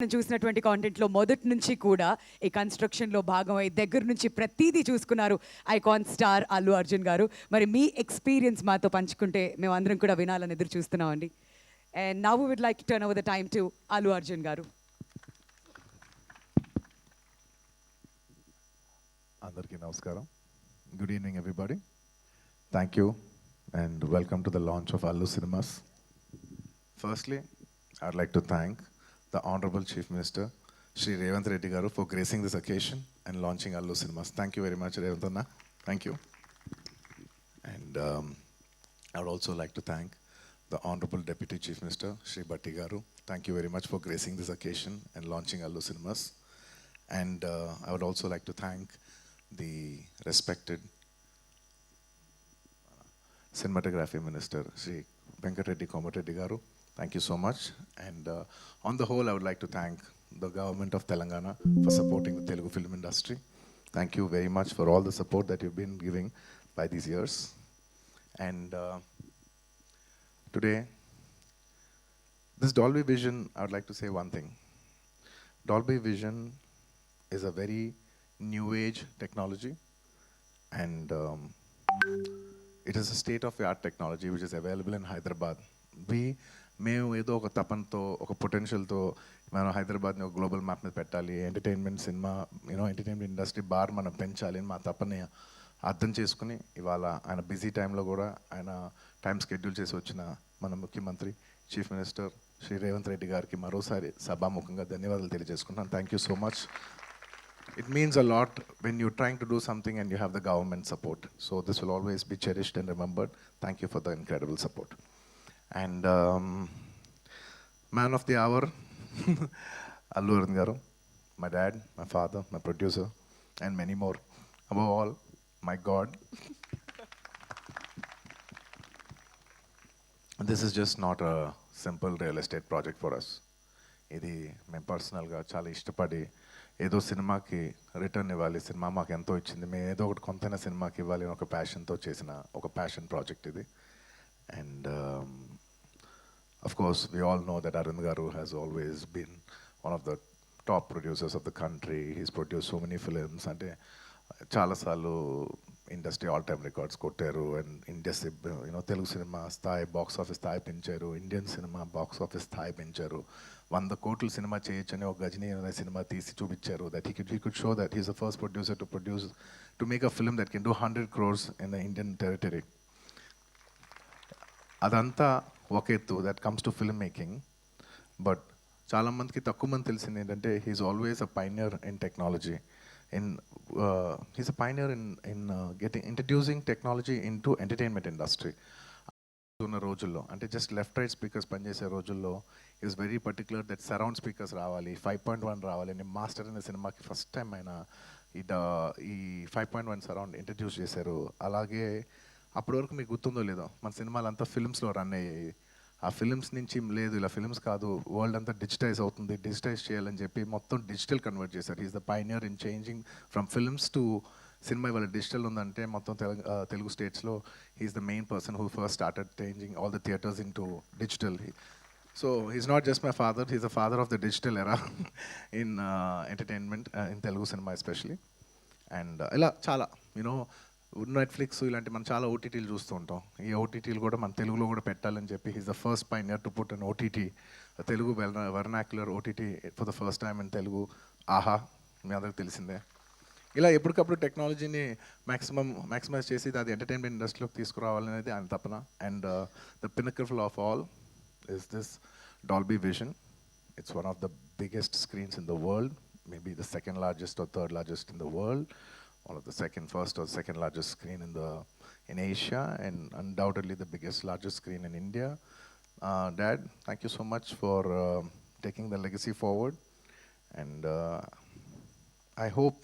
మనం చూసినటువంటి కాంటెంట్లో మొదటి నుంచి కూడా ఈ కన్స్ట్రక్షన్లో భాగమై దగ్గర నుంచి ప్రతిదీ చూసుకున్నారు ఐకాన్ స్టార్ అల్లు అర్జున్ గారు. మరి మీ ఎక్స్పీరియన్స్ మాతో పంచుకుంటే మేము అందరం కూడా వినాలని ఎదురు చూస్తున్నామండి. And now we would like to turn over the time to Allu Arjun garu. అందరికీ నమస్కారం. Good evening, everybody. Thank you and welcome to the launch of Allu Cinemas. Firstly, I'd like to thank the Honorable Chief Minister, Shri Revanth Reddy Garu, for gracing this occasion and launching Allu Cinemas. Thank you very much, Revanth Anna. Thank you. And I would also like to thank the Honorable Deputy Chief Minister, Shri Bhatti Garu. Thank you very much for gracing this occasion and launching Allu Cinemas. And I would also like to thank the respected cinematography minister, Sri Venkatreddy Komareddy Garu. Thank you so much. And on the whole, I would like to thank the government of Telangana for supporting the Telugu film industry. Thank you very much for all the support that you've been giving by these years. And today, this Dolby Vision, I would like to say one thing. Dolby Vision is a very new age technology, and it is a state of the art technology which is available in Hyderabad. మేము ఏదో ఒక తపనతో ఒక పొటెన్షియల్తో మనం హైదరాబాద్ని ఒక global map మీద పెట్టాలి, entertainment cinema entertainment industry bar మనం పెంచాలి అని మా తపని అర్థం చేసుకుని ఇవాళ ఆయన బిజీ టైంలో కూడా ఆయన టైం షెడ్యూల్ చేసి వచ్చిన మన ముఖ్యమంత్రి చీఫ్ మినిస్టర్ శ్రీ రేవంత్ రెడ్డి గారికి మరోసారి సభాముఖంగా ధన్యవాదాలు తెలియజేసుకుంటున్నాను. Thank you so much. It means a lot when you're trying to do something and you have the government support. So this will always be cherished and remembered. Thank you for the incredible support. And man of the hour, Allu Arjun Garu, my dad, my father, my producer, and many more. Above all, my God. This is just not a simple real estate project for us. ఇది మేము పర్సనల్గా చాలా ఇష్టపడి ఏదో సినిమాకి return ఇవ్వాలి, cinema మాకు ఎంతో ఇచ్చింది, మేము ఏదో ఒకటి కొంతైనా సినిమాకి ఇవ్వాలి అని ఒక ప్యాషన్తో చేసిన ఒక ప్యాషన్ ప్రాజెక్ట్ ఇది. And of course we all know that Arun garu has always been one of the top producers of the country. He's produce so many films. అంటే చాలాసార్లు ఇండస్ట్రీ ఆల్ టైమ్ రికార్డ్స్ కొట్టారు. అండ్ ఇండస్ట్రీ తెలుగు సినిమా స్థాయి box office స్థాయి పెంచారు, Indian cinema box office స్థాయి పెంచారు. 100 కోట్లు సినిమా చేయొచ్చని ఒక గజనీ అనే సినిమా తీసి చూపించారు. That he could show that he's the first producer to make a film that can do 100 crores in the Indian territory. అదంతా ఒక ఎత్తు, that comes to film making. But చాలామందికి తక్కువ మంది తెలిసింది ఏంటంటే he's always a pioneer in technology. He's a pioneer in introducing technology into entertainment industry. ఉన్న రోజుల్లో అంటే జస్ట్ లెఫ్ట్ రైట్ స్పీకర్స్ పనిచేసే రోజుల్లో is very particular that surround speakers రావాలి, 5.1 రావాలి అని మాస్టర్ అనే సినిమాకి ఫస్ట్ టైం ఆయన ఈ 5.1 సరౌండ్ ఇంట్రడ్యూస్ చేశారు. అలాగే అప్పటి వరకు మీకు గుర్తుందో లేదో మన సినిమాలు అంతా ఫిల్మ్స్లో రన్ అయ్యాయి. ఆ ఫిల్మ్స్ నుంచి లేదు ఇలా ఫిల్మ్స్ కాదు, వరల్డ్ అంతా డిజిటైజ్ అవుతుంది, డిజిటైజ్ చేయాలని చెప్పి మొత్తం డిజిటల్ కన్వర్ట్ చేశారు. Is the pioneer in changing from films to cinema. ఇవాళ డిజిటల్ ఉందంటే మొత్తం తెలుగు స్టేట్స్లో he's the main person who first started changing all the theatres in to digital. So he's not just my father, he's the father of the digital era in entertainment in Telugu cinema especially. And ఇలా చాలా Netflix ఇలాంటి మనం చాలా ఓటీటీలు చూస్తూ ఉంటాం. ఈ ఓటీటీలు కూడా మన తెలుగులో కూడా పెట్టాలని చెప్పి he's the first pioneer to put an OTT, Telugu vernacular OTT for the first time in Telugu. ఆహా, మీ అందరికి తెలిసిందే. ఇలా ఎప్పటికప్పుడు టెక్నాలజీని మ్యాక్సిమైజ్ చేసి అది ఎంటర్టైన్మెంట్ ఇండస్ట్రీలోకి తీసుకురావాలనేది ఆయన తపన. And the pinnacle of all is this Dolby Vision. It's one of the biggest screens in the world, maybe the second largest or third largest in the world, one of the first or second largest screen in Asia, and undoubtedly the largest screen in India. Dad, thank you so much for taking the legacy forward, and I hope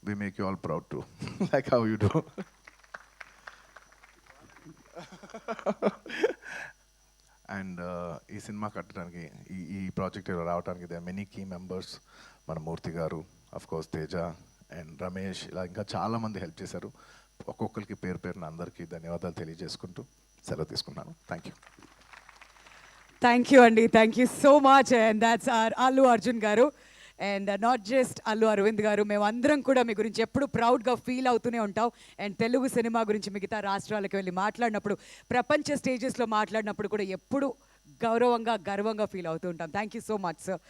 we make you all proud too, like how you do. And ఈ cinema కట్టడానికి ఈ project రావడానికి they are many key members. మన Murthy garu, of course Teja and Ramesh, ఇలా ఇంకా చాలామంది help చేశారు. ఒక్కొక్కరికి పేరున అందరికీ ధన్యవాదాలు తెలియజేసుకుంటూ సెలవు తీసుకున్నాను. Thank you. థ్యాంక్ యూ అండి, thank you so much. And that's our Allu Arjun garu. And not just Allu Aravind garu, మేమందరం కూడా మీ గురించి ఎప్పుడు ప్రౌడ్గా ఫీల్ అవుతూనే ఉంటాం. అండ్ తెలుగు సినిమా గురించి మిగతా రాష్ట్రాలకు వెళ్ళి మాట్లాడినప్పుడు, ప్రపంచ స్టేజెస్లో మాట్లాడినప్పుడు కూడా ఎప్పుడు గౌరవంగా, గర్వంగా ఫీల్ అవుతూ ఉంటాం. Thank you so much sir.